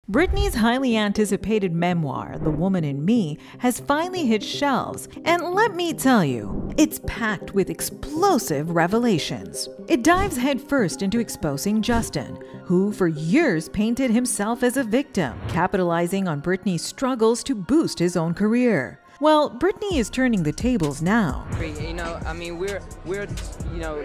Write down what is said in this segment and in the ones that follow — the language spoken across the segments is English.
Britney's highly anticipated memoir, The Woman in Me, has finally hit shelves, and let me tell you, it's packed with explosive revelations. It dives headfirst into exposing Justin, who for years painted himself as a victim, capitalizing on Britney's struggles to boost his own career. Well, Britney is turning the tables now. We're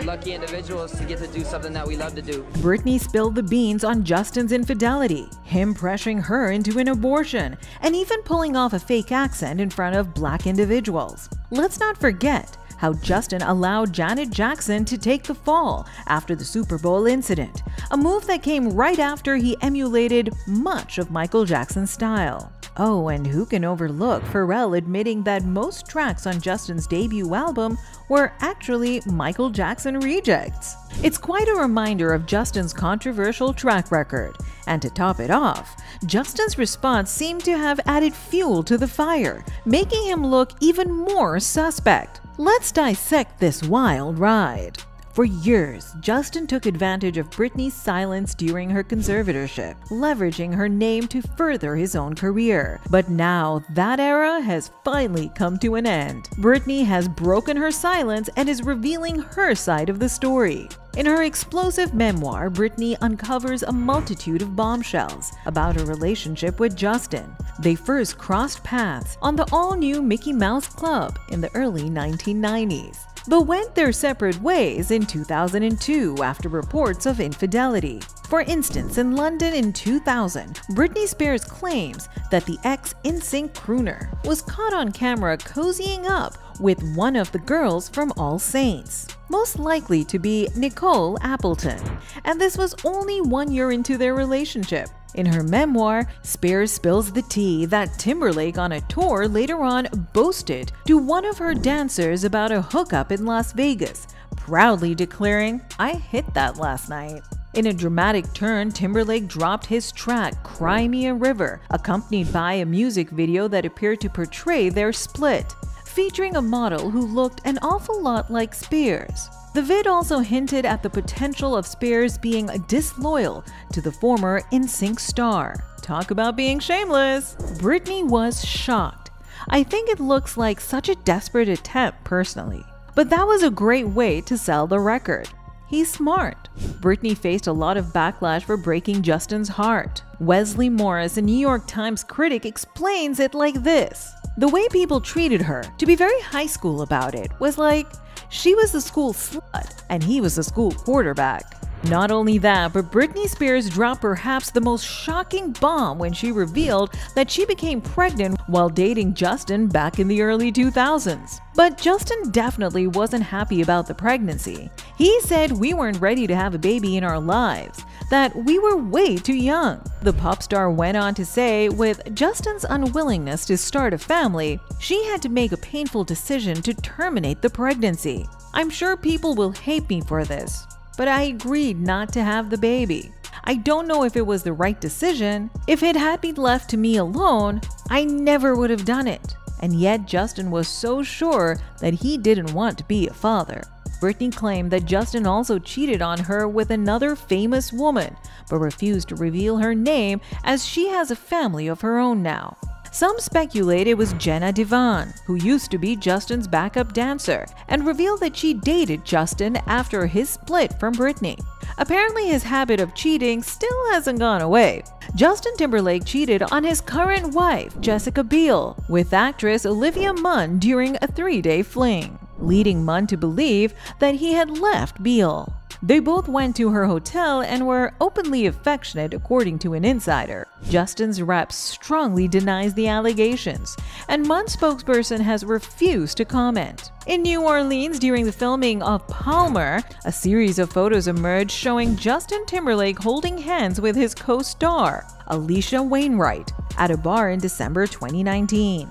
lucky individuals to get to do something that we love to do. Britney spilled the beans on Justin's infidelity, him pressuring her into an abortion, and even pulling off a fake accent in front of black individuals. Let's not forget how Justin allowed Janet Jackson to take the fall after the Super Bowl incident, a move that came right after he emulated much of Michael Jackson's style. Oh, and who can overlook Pharrell admitting that most tracks on Justin's debut album were actually Michael Jackson rejects? It's quite a reminder of Justin's controversial track record. And to top it off, Justin's response seemed to have added fuel to the fire, making him look even more suspect. Let's dissect this wild ride. For years, Justin took advantage of Britney's silence during her conservatorship, leveraging her name to further his own career. But now, that era has finally come to an end. Britney has broken her silence and is revealing her side of the story. In her explosive memoir, Britney uncovers a multitude of bombshells about her relationship with Justin. They first crossed paths on the all-new Mickey Mouse Club in the early 1990s. But went their separate ways in 2002 after reports of infidelity. For instance, in London in 2000, Britney Spears claims that the ex-NSYNC crooner was caught on camera cozying up with one of the girls from All Saints, most likely to be Nicole Appleton, and this was only 1 year into their relationship. In her memoir, Spears spills the tea that Timberlake on a tour later on boasted to one of her dancers about a hookup in Las Vegas, proudly declaring, "I hit that last night." In a dramatic turn, Timberlake dropped his track, Cry Me a River, accompanied by a music video that appeared to portray their split, featuring a model who looked an awful lot like Spears. The vid also hinted at the potential of Spears being disloyal to the former NSYNC star. Talk about being shameless! Britney was shocked. I think it looks like such a desperate attempt personally. But that was a great way to sell the record. He's smart. Britney faced a lot of backlash for breaking Justin's heart. Wesley Morris, a New York Times critic, explains it like this. The way people treated her, to be very high school about it, was like she was the school slut and he was the school quarterback. Not only that, but Britney Spears dropped perhaps the most shocking bomb when she revealed that she became pregnant while dating Justin back in the early 2000s. But Justin definitely wasn't happy about the pregnancy. He said we weren't ready to have a baby in our lives, that we were way too young. The pop star went on to say with Justin's unwillingness to start a family, she had to make a painful decision to terminate the pregnancy. I'm sure people will hate me for this, but I agreed not to have the baby. I don't know if it was the right decision. If it had been left to me alone, I never would have done it. And yet Justin was so sure that he didn't want to be a father. Britney claimed that Justin also cheated on her with another famous woman, but refused to reveal her name as she has a family of her own now. Some speculate it was Jenna Devan, who used to be Justin's backup dancer, and revealed that she dated Justin after his split from Britney. Apparently his habit of cheating still hasn't gone away. Justin Timberlake cheated on his current wife, Jessica Biel, with actress Olivia Munn during a 3-day fling, leading Munn to believe that he had left Biel. They both went to her hotel and were openly affectionate, according to an insider. Justin's rep strongly denies the allegations, and Munn's spokesperson has refused to comment. In New Orleans, during the filming of Palmer, a series of photos emerged showing Justin Timberlake holding hands with his co-star, Alicia Wainwright, at a bar in December 2019.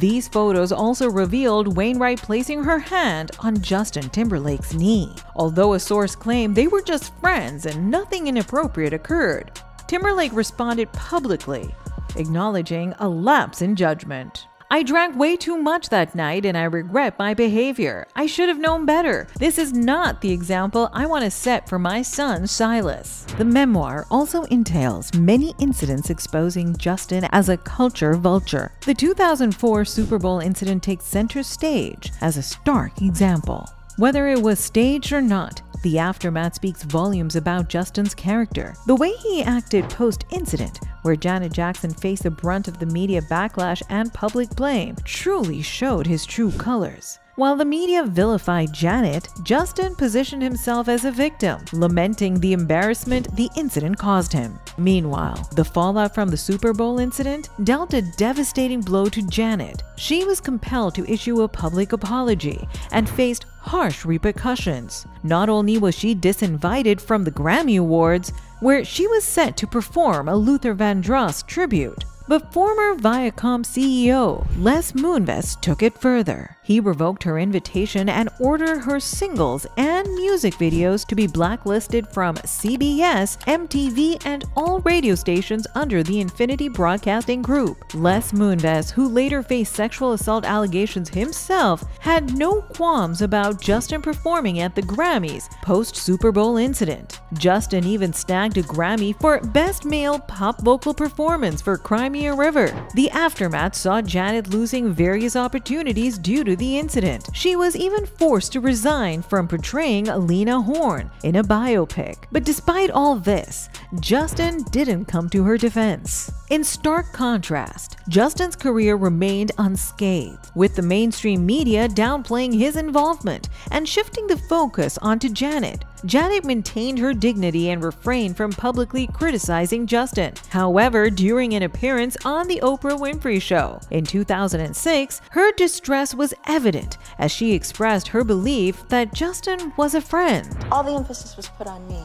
These photos also revealed Wainwright placing her hand on Justin Timberlake's knee, although a source claimed they were just friends and nothing inappropriate occurred. Timberlake responded publicly, acknowledging a lapse in judgment. "I drank way too much that night and I regret my behavior. I should have known better. This is not the example I want to set for my son, Silas." The memoir also entails many incidents exposing Justin as a culture vulture. The 2004 Super Bowl incident takes center stage as a stark example. Whether it was staged or not, the aftermath speaks volumes about Justin's character. The way he acted post-incident, where Janet Jackson faced the brunt of the media backlash and public blame, truly showed his true colors. While the media vilified Janet, Justin positioned himself as a victim, lamenting the embarrassment the incident caused him. Meanwhile, the fallout from the Super Bowl incident dealt a devastating blow to Janet. She was compelled to issue a public apology and faced harsh repercussions. Not only was she disinvited from the Grammy Awards, where she was set to perform a Luther Vandross tribute, but former Viacom CEO Les Moonves took it further. He revoked her invitation and ordered her singles and music videos to be blacklisted from CBS, MTV, and all radio stations under the Infinity Broadcasting Group. Les Moonves, who later faced sexual assault allegations himself, had no qualms about Justin performing at the Grammys post-Super Bowl incident. Justin even snagged a Grammy for Best Male Pop Vocal Performance for Crimea River. The aftermath saw Janet losing various opportunities due to the incident. She was even forced to resign from portraying Lena Horne in a biopic. But despite all this, Justin didn't come to her defense. In stark contrast, Justin's career remained unscathed, with the mainstream media downplaying his involvement and shifting the focus onto Janet. Janet maintained her dignity and refrained from publicly criticizing Justin. However, during an appearance on The Oprah Winfrey Show in 2006, her distress was evident as she expressed her belief that Justin was a friend. All the emphasis was put on me,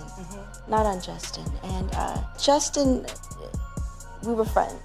not on Justin. And Justin, we were friends.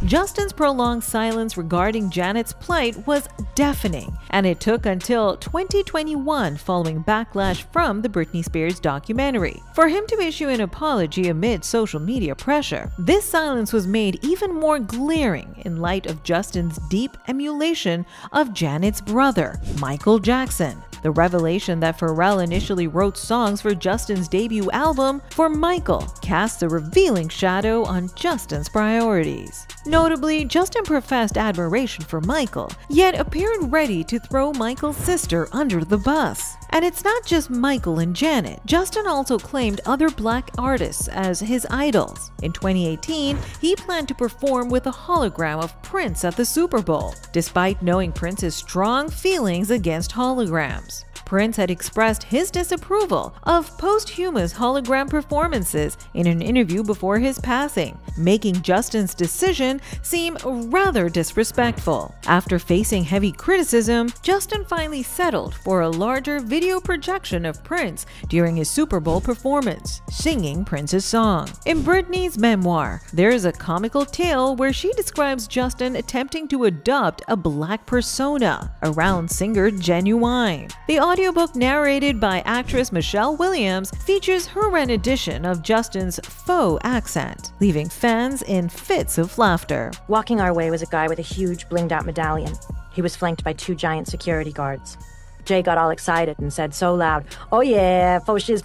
Justin's prolonged silence regarding Janet's plight was deafening, and it took until 2021, following backlash from the Britney Spears documentary, for him to issue an apology amid social media pressure. This silence was made even more glaring in light of Justin's deep emulation of Janet's brother, Michael Jackson. The revelation that Pharrell initially wrote songs for Justin's debut album for Michael casts a revealing shadow on Justin's priorities. Notably, Justin professed admiration for Michael, yet appeared ready to throw Michael's sister under the bus. And it's not just Michael and Janet. Justin also claimed other black artists as his idols. In 2018, he planned to perform with a hologram of Prince at the Super Bowl, despite knowing Prince's strong feelings against holograms. Prince had expressed his disapproval of posthumous hologram performances in an interview before his passing, making Justin's decision seem rather disrespectful. After facing heavy criticism, Justin finally settled for a larger video projection of Prince during his Super Bowl performance, singing Prince's song. In Britney's memoir, there is a comical tale where she describes Justin attempting to adopt a black persona around singer Genuine. The audiobook, narrated by actress Michelle Williams, features her rendition of Justin's faux accent, leaving fans in fits of laughter. Walking our way was a guy with a huge blinged-out medallion. He was flanked by 2 giant security guards. Jay got all excited and said so loud, "Oh yeah, faux shiz,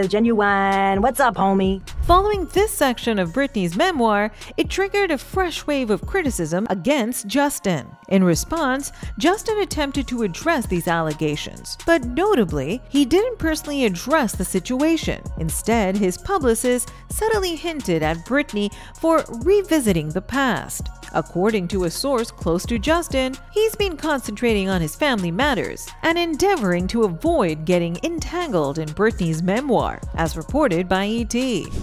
Genuine, what's up, homie?" Following this section of Britney's memoir, it triggered a fresh wave of criticism against Justin. In response, Justin attempted to address these allegations, but notably, he didn't personally address the situation. Instead, his publicist subtly hinted at Britney for revisiting the past. According to a source close to Justin, he's been concentrating on his family matters and endeavoring to avoid getting entangled in Britney's memoir, as reported by ET.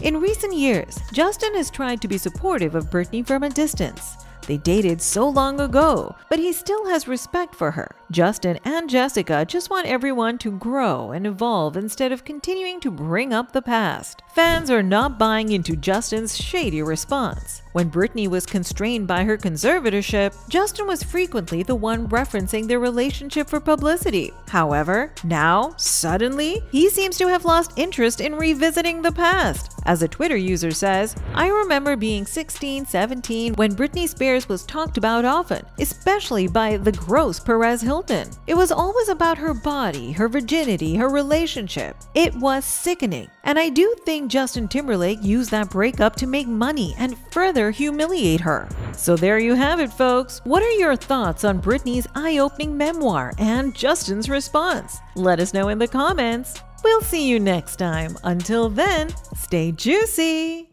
In recent years, Justin has tried to be supportive of Britney from a distance. They dated so long ago, but he still has respect for her Justin and Jessica just want everyone to grow and evolve instead of continuing to bring up the past. Fans are not buying into Justin's shady response. When Britney was constrained by her conservatorship, Justin was frequently the one referencing their relationship for publicity. However, now, suddenly, he seems to have lost interest in revisiting the past. As a Twitter user says, "I remember being 16, 17 when Britney Spears was talked about often, especially by the gross Perez Hilton. It was always about her body, her virginity, her relationship. It was sickening. And I do think Justin Timberlake used that breakup to make money and further humiliate her." So there you have it, folks. What are your thoughts on Britney's eye-opening memoir and Justin's response? Let us know in the comments. We'll see you next time. Until then, stay juicy!